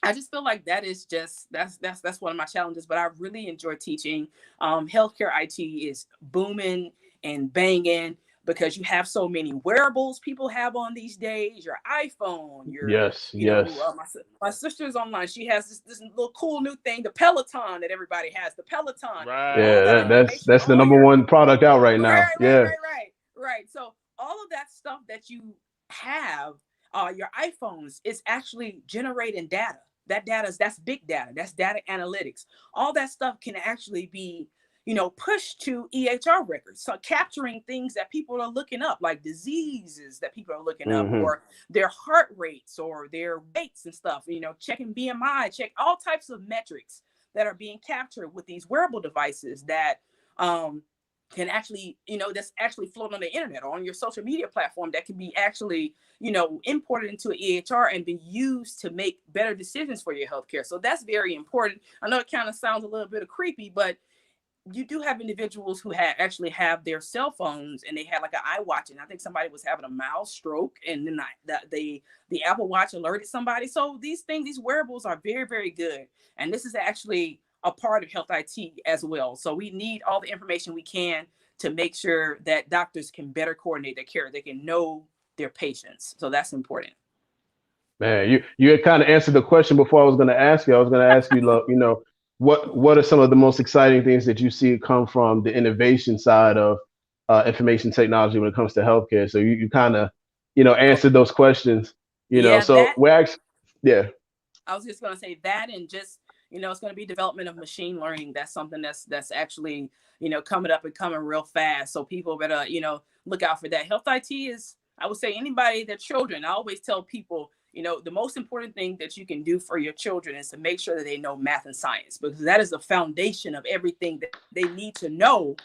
I just feel like that is just that's one of my challenges, but I really enjoy teaching. Healthcare IT is booming and banging because you have so many wearables people have on these days. Your iPhone, Yes. my sister's online. She has this little cool new thing, the Peloton that everybody has. The Peloton, all that Yeah, information, that's the all number your one product out right now. Yeah. right. So all of that stuff that you have, your iPhones, is actually generating data. That's big data. That's data analytics. All that stuff can actually be, pushed to EHR records. So capturing things that people are looking up, like diseases that people are looking up, Mm-hmm. or their heart rates or their weights and stuff, checking BMI, check all types of metrics that are being captured with these wearable devices that can actually, that's actually floating on the internet or on your social media platform, that can be actually, imported into an EHR and be used to make better decisions for your healthcare. So that's very important. I know it kind of sounds a little bit of creepy, but you do have individuals who actually have their cell phones and they had like an iWatch, and I think somebody was having a mild stroke, and then the Apple Watch alerted somebody. So these wearables are very, very good, and this is actually a part of health IT as well. So we need all the information we can to make sure that doctors can better coordinate their care. They can know their patients. So that's important. Man, you had kind of answered the question before I was going to ask you. I was going to ask you, what are some of the most exciting things that you see come from the innovation side of information technology when it comes to healthcare? So you kind of, answered those questions, Yeah, So we're actually, yeah. I was just going to say that, and just, it's going to be development of machine learning. That's something that's actually, coming up and coming real fast. So people better, look out for that. Health IT is, I would say, anybody, their children. I always tell people, the most important thing that you can do for your children is to make sure that they know math and science, because that is the foundation of everything that they need to know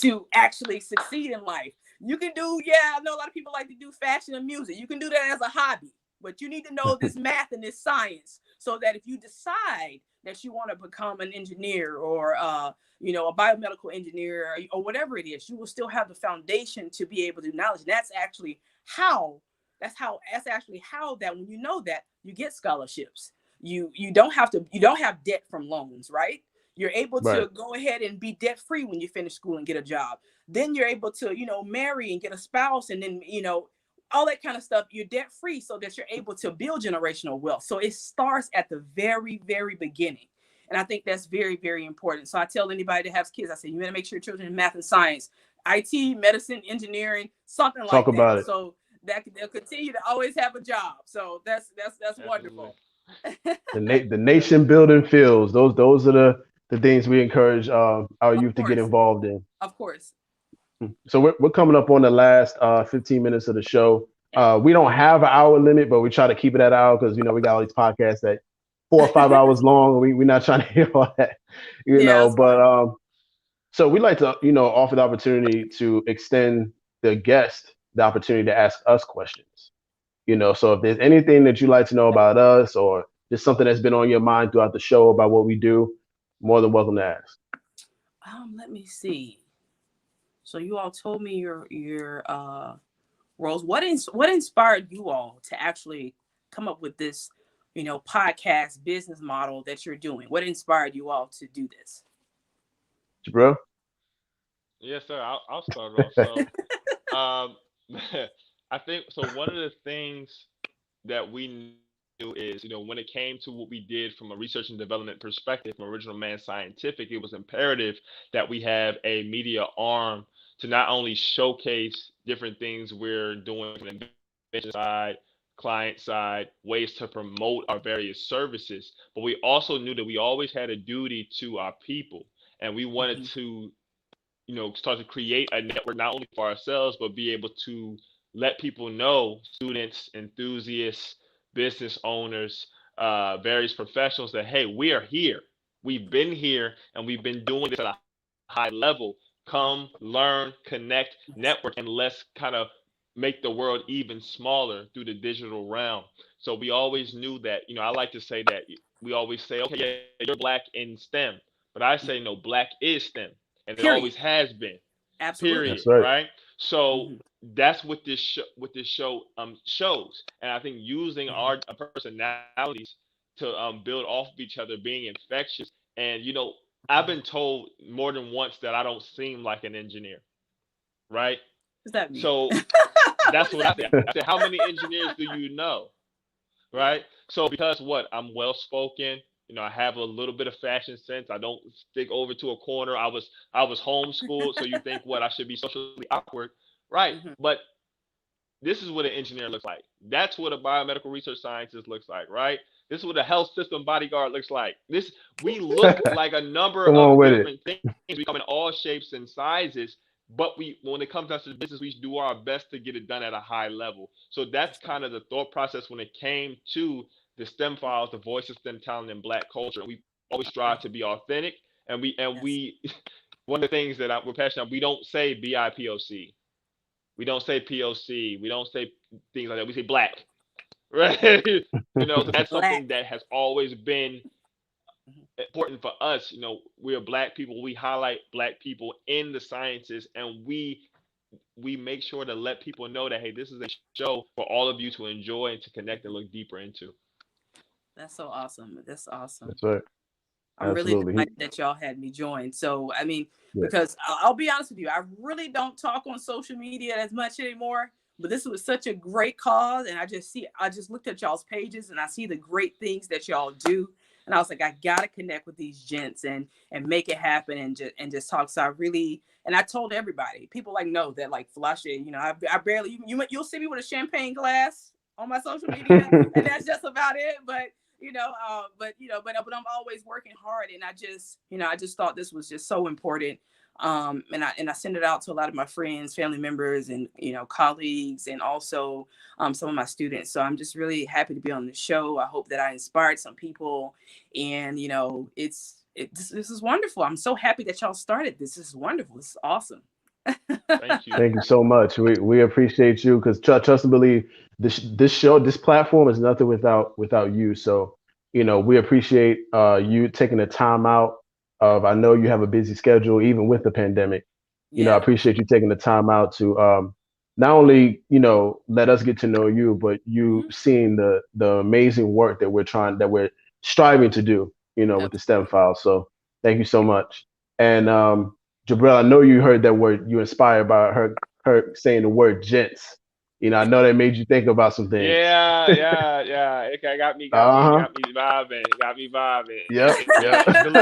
to actually succeed in life. You can do, I know a lot of people like to do fashion and music. You can do that as a hobby, but you need to know this math and this science, so that if you decide that you want to become an engineer, or a biomedical engineer, or whatever it is, you will still have the foundation to be able to do knowledge. And that's actually how that, when you know that, you get scholarships. You don't have debt from loans, right? You're able Right. to go ahead and be debt free when you finish school and get a job. Then you're able to, marry and get a spouse, and then, all that kind of stuff. You're debt free so that you're able to build generational wealth. So it starts at the very, very beginning. And I think that's very, very important. So I tell anybody that has kids, I say, you better make sure your children in math and science, IT, medicine, engineering, something Talk like that. about it. So that they'll continue to always have a job. So that's Absolutely. wonderful. The nation building fields. Those are the things we encourage our Of youth to get course. involved in. Of course. So we're coming up on the last 15 minutes of the show. We don't have an hour limit, but we try to keep it at an hour because we got all these podcasts that 4 or 5 hours long. We're not trying to hear all that, Yeah, that's But fine. so we like to offer the opportunity to extend the guest the opportunity to ask us questions. So if there's anything that you'd like to know about us, or just something that's been on your mind throughout the show about what we do, more than welcome to ask. Let me see. So you all told me your roles. What inspired you all to actually come up with this, podcast business model that you're doing? What inspired you all to do this? Bro. Yes, sir. I'll start off. So, um, I think so. One of the things that we knew is, when it came to what we did from a research and development perspective, from Original Man Scientific, it was imperative that we have a media arm to not only showcase different things we're doing from an invention side, client side, ways to promote our various services. But we also knew that we always had a duty to our people, and we wanted to, start to create a network not only for ourselves, but be able to let people know, students, enthusiasts, business owners, various professionals, that hey, we are here. We've been here, and we've been doing this at a high level. Come, learn, connect, network, and let's kind of make the world even smaller through the digital realm. So we always knew that, I like to say that we always say, okay, yeah, you're black in STEM, but I say no, black is STEM, and it Period. always has been. Absolutely. Period. That's right. Right. So that's what this show shows, and I think using our personalities to build off of each other, being infectious, and I've been told more than once that I don't seem like an engineer. Right. What does that mean? So that's what I said. I said, how many engineers do you know? Right. So because what, I'm well spoken. I have a little bit of fashion sense. I don't stick over to a corner. I was homeschooled, so you think what, I should be socially awkward, right? But this is what an engineer looks like. That's what a biomedical research scientist looks like, right? This is what a health system bodyguard looks like. We look like a number of different things. We come in all shapes and sizes, but when it comes down to the business, we do our best to get it done at a high level. So that's kind of the thought process when it came to the STEM files, the voice of STEM talent in Black culture. And we always strive to be authentic, and we one of the things that we're passionate about, we don't say BIPOC. We don't say POC. We don't say things like that. We say black, right? So that's something that has always been important for us. We are Black people. We highlight Black people in the sciences, and we make sure to let people know that, hey, this is a show for all of you to enjoy and to connect and look deeper into. That's so awesome. That's awesome. That's right. I'm really excited that y'all had me join. So, I mean, because I'll be honest with you, I really don't talk on social media as much anymore, but this was such a great cause. And I just looked at y'all's pages and I see the great things that y'all do. And I was like, I got to connect with these gents and make it happen and just talk. So and I told everybody, people know that Folashade, I barely, you'll see me with a champagne glass on my social media and that's just about it. But but I'm always working hard, and I just thought this was just so important. And I send it out to a lot of my friends, family members, and colleagues, and also some of my students. So I'm just really happy to be on the show. I hope that I inspired some people, and this is wonderful. I'm so happy that y'all started this. This is wonderful. This is awesome. Thank you. Thank you so much. We appreciate you, because trust and believe, this platform is nothing without you. So we appreciate you taking the time out of, I know you have a busy schedule even with the pandemic. I appreciate you taking the time out to not only let us get to know you, but you seeing the amazing work that we're striving to do with the STEM file. So thank you so much. And Jabril, I know you heard that word. You inspired by her saying the word gents. I know that made you think about some things. Yeah. Okay, got me vibing. Yep. Still in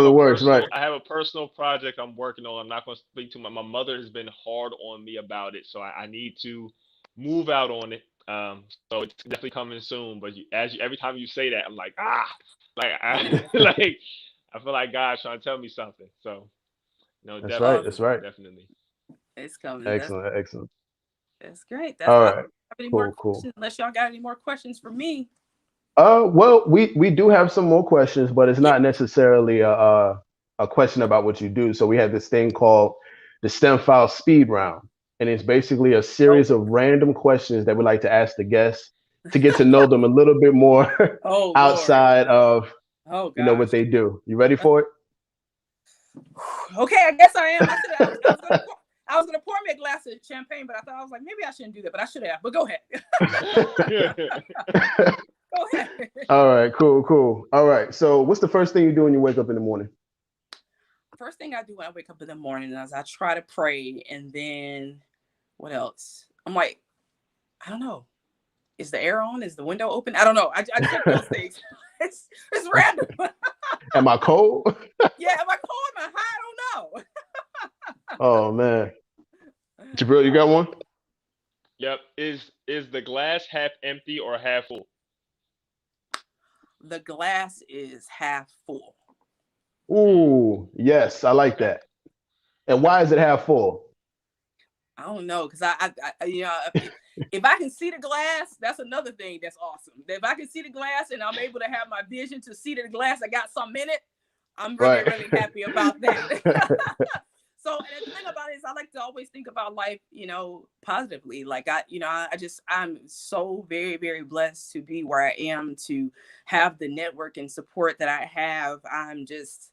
the works. So I have a personal project I'm working on. I'm not going to speak too much. My mother has been hard on me about it, so I need to move out on it. So it's definitely coming soon. But every time you say that, I'm like, I feel like God's trying to tell me something. So, that's right. That's right. Definitely. It's coming. Excellent. That's great. That's all right. Have any more questions? Unless y'all got any more questions for me. Well, we do have some more questions, but it's not necessarily a question about what you do. So we have this thing called the STEM File Speed Round, and it's basically a series of random questions that we like to ask the guests to get to know them a little bit more outside of what they do. You ready for it? Okay, I guess I am. I was gonna pour me a glass of champagne, but I was like, maybe I shouldn't do that, but I should have. But go ahead. Go ahead. All right, cool. All right. So what's the first thing you do when you wake up in the morning? First thing I do when I wake up in the morning is I try to pray, and then what else? I'm like, I don't know. Is the air on? Is the window open? I don't know. I check those things. It's random. Am I cold? Yeah, am I cold? Am I high? I don't know. Oh man. Jabril, you got one? Is the glass half empty or half full? The glass is half full. Ooh, yes, I like that. And why is it half full? I don't know, because if I can see the glass, that's another thing that's awesome. If I can see the glass and I'm able to have my vision to see the glass, I got something in it. I'm really, really happy about that. So, and the thing about it is I like to always think about life, positively. Like I'm so very, very blessed to be where I am, to have the network and support that I have. I'm just,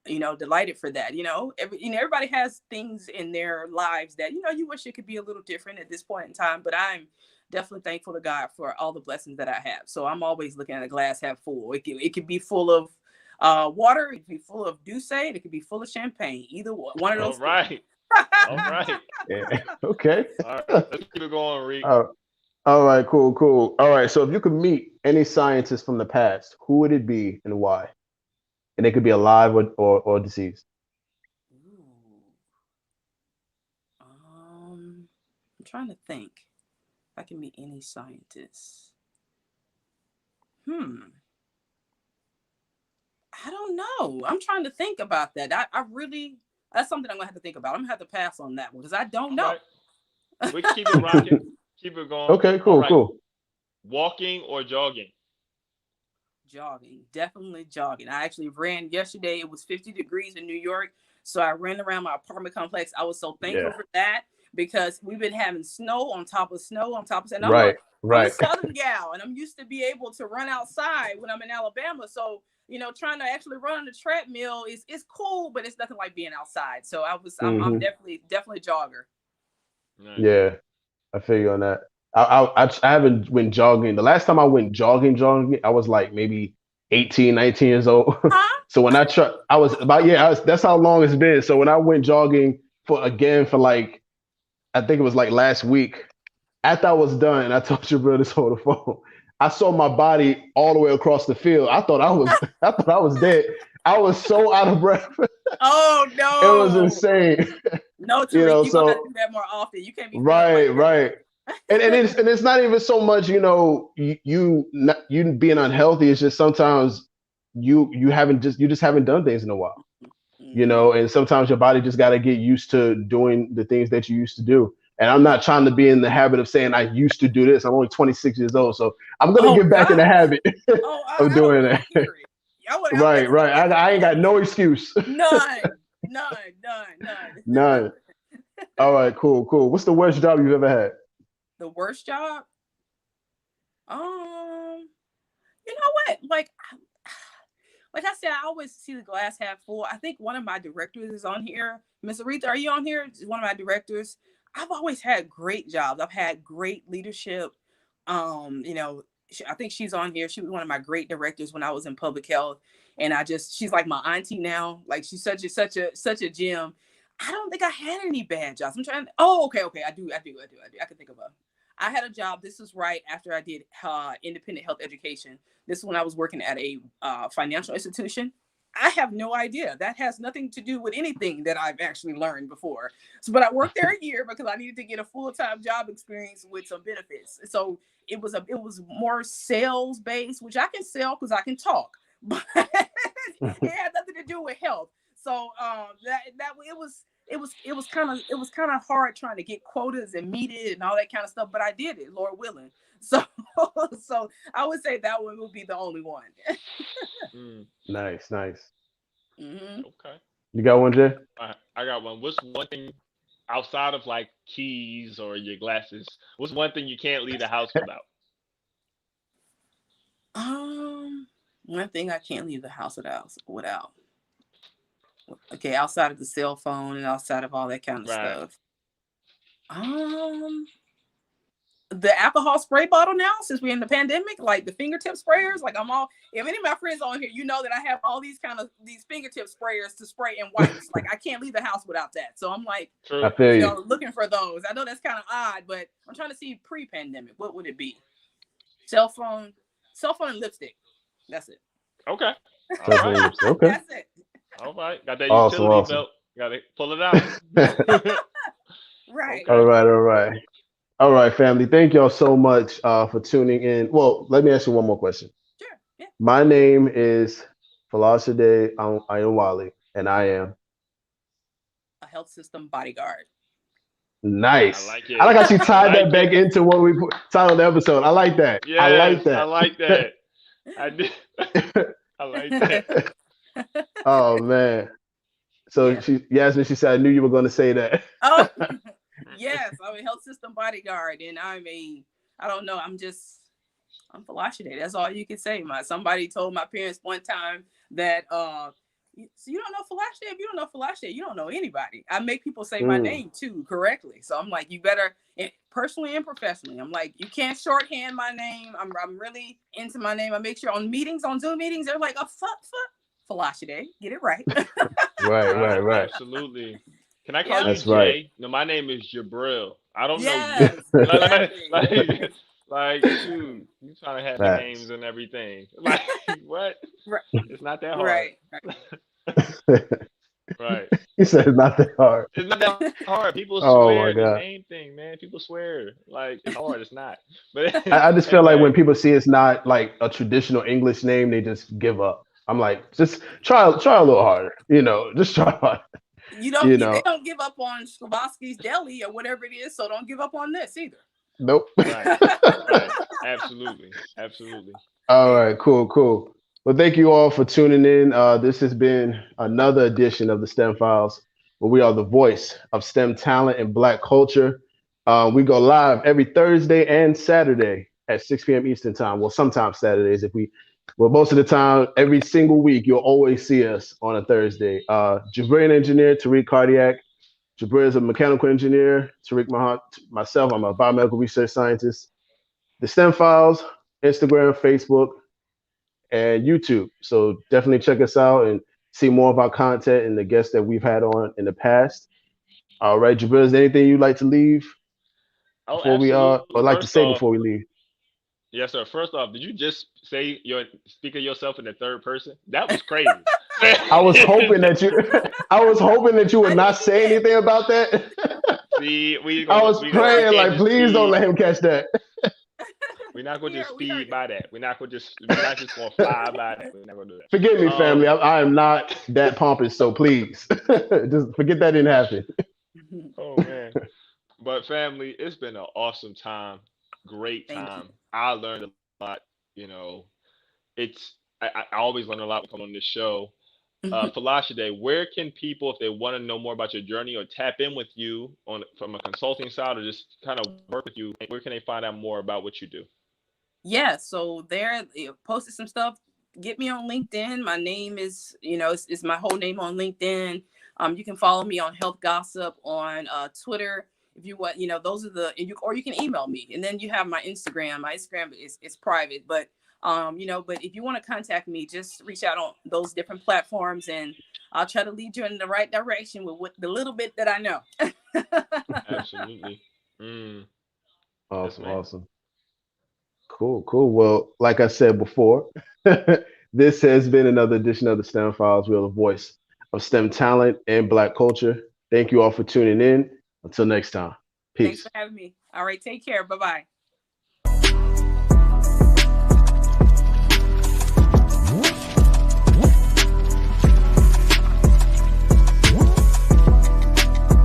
delighted for that. Everybody has things in their lives that, you wish it could be a little different at this point in time, but I'm definitely thankful to God for all the blessings that I have. So I'm always looking at a glass half full. It could be full of water, it could be full of Douce, it could be full of champagne. Either one of those. All right. All right. Yeah. Okay. All right. Let's keep it going, Reek. All right, cool. All right, so if you could meet any scientist from the past, who would it be and why? And they could be alive or deceased. I'm trying to think if I can meet any scientist. I don't know. I'm trying to think about that. That's something I'm gonna have to think about. I'm gonna have to pass on that one because I don't know. Right. We keep it rocking. Keep it going. Okay, cool, right. cool. Walking or jogging? Jogging, definitely jogging. I actually ran yesterday. It was 50 degrees in New York, so I ran around my apartment complex. I was so thankful for that because we've been having snow on top of snow on top of snow. And I'm a Southern gal, and I'm used to be able to run outside when I'm in Alabama. So trying to actually run on the treadmill is cool, but it's nothing like being outside. So I'm definitely jogger. Nice. Yeah, I feel you on that. I haven't went jogging. The last time I went jogging, I was like maybe 18, 19 years old. Huh? So when that's how long it's been. So when I went jogging for like, I think it was like last week, after I was done, I told you, bro, this on the phone. I saw my body all the way across the field. I thought I was dead. I was so out of breath. Oh no! It was insane. No, Tariq, you gotta do that more often. You can't be right. And it's not even so much, you being unhealthy. It's just sometimes you just haven't done things in a while, and sometimes your body just got to get used to doing the things that you used to do. And I'm not trying to be in the habit of saying I used to do this. I'm only 26 years old, so I'm gonna get back in the habit of doing that. Right. I ain't got no excuse. None. All right, cool. What's the worst job you've ever had? The worst job? You know what? Like I said, I always see the glass half full. I think one of my directors is on here. Miss Aretha, are you on here? One of my directors. I've always had great jobs. I've had great leadership. I think she's on here. She was one of my great directors when I was in public health. And she's like my auntie now. Like she's such a gem. I don't think I had any bad jobs. I'm trying. Oh, okay. I do. I can think of I had a job. This was right after I did independent health education. This is when I was working at a financial institution. I have no idea. That has nothing to do with anything that I've actually learned before. But I worked there a year because I needed to get a full-time job experience with some benefits. So it was more sales based, which I can sell because I can talk, but it had nothing to do with health. So it was kind of hard trying to get quotas and meet it and all that kind of stuff. But I did it, Lord willing. So I would say that one would be the only one. Nice. Mm-hmm. Okay. You got one, Jay? I got one. What's one thing outside of like keys or your glasses? What's one thing you can't leave the house without? One thing I can't leave the house without. Okay, outside of the cell phone and outside of all that kind of stuff. The alcohol spray bottle now, since we're in the pandemic, like the fingertip sprayers, like if any of my friends on here, that I have all these fingertip sprayers to spray and wipes. Like I can't leave the house without that. So I'm like, I feel you. Looking for those. I know that's kind of odd, but I'm trying to see pre-pandemic. What would it be? Cell phone and lipstick. That's it. Okay. All right. Okay. That's it. All right. Got that utility belt. Got to pull it out. Right. Okay. All right. All right, family. Thank y'all so much for tuning in. Well, let me ask you one more question. Sure. Yeah. My name is Folashade Ayanwale, and I am A health system bodyguard. I nice. like I like it. how she I tied that like back it. into what we titled the episode. I like that. I like Yes, I that. like that. I did. I like that. Oh man. So Yeah. she Yasmin, she said, I knew you were going to say that. Oh, yes. I'm a health system bodyguard, and I don't know. I'm Folashade. That's all you can say. Somebody told my parents one time that so you don't know Folashade. If you don't know Folashade, you don't know anybody. I make people say my Mm. name too correctly. So I'm like, you better, personally and professionally. I'm like, you can't shorthand my name. I'm really into my name. I make sure on Zoom meetings, they're like, Folashade. Get it right. Right. Absolutely. Can I call Yeah. you That's right. Jay? No, my name is Jabril. I don't know you. Yes. Exactly. Shoot, you trying to have Facts. names and everything. Like, what? Right. It's not that hard. Right. Right. He said it's not that hard. It's not that hard. People Oh swear my the God. name thing, man. People swear. Like, it's hard. It's not. But I just feel like when anyway, people see it's not like a traditional English name, they just give up. I'm like, just try a little harder, just try hard, They don't give up on Slavosky's Deli or whatever it is, so don't give up on this either. Nope. right. Right. Absolutely. Absolutely. All right, cool. Well, thank you all for tuning in. This has been another edition of the STEM Files, where we are the voice of STEM talent and Black culture. We go live every Thursday and Saturday at 6 p.m. Eastern Time. Well, sometimes Saturdays well, most of the time, every single week, you'll always see us on a Thursday. Jabrian engineer, Tariq Cardiac. Jabrian is a mechanical engineer. Tariq myself, I'm a biomedical research scientist. The STEM Files, Instagram, Facebook, and YouTube. So definitely check us out and see more of our content and the guests that we've had on in the past. All right, Jabril, is there anything you'd like to leave Oh, before we absolutely. or like to First say off, before we leave? yes, sir. First off, did you just speak of yourself in the third person? That was crazy. I was hoping that you I was hoping that you would I not did say that. anything about that. See, I was we praying can't like just please don't speed. let him catch that. We're not gonna just We heard speed it. by that. We're not just gonna fly by that. We're not gonna do Forgive that. me, family. I am not that pompous, so please. Just forget that didn't happen. Oh man. But family, it's been an awesome time. Great Thank you. time. I learned a lot. You know, I always learn a lot when I come on this show. Falashade, where can people, if they want to know more about your journey or tap in with you on from a consulting side or just kind of work with you, where can they find out more about what you do? Yeah, so there posted some stuff. Get me on LinkedIn. My name is, it's my whole name on LinkedIn. You can follow me on Health Gossip on Twitter. If you want, those are or you can email me. And then you have my Instagram. My Instagram is private, but but if you want to contact me, just reach out on those different platforms and I'll try to lead you in the right direction with the little bit that I know. Absolutely. Mm, yes, ma'am. Awesome. Cool. Well, like I said before, this has been another edition of the STEM Files. We are the voice of STEM talent and Black culture. Thank you all for tuning in. Until next time. Thanks Peace. for having me. All right, take care. Bye-bye.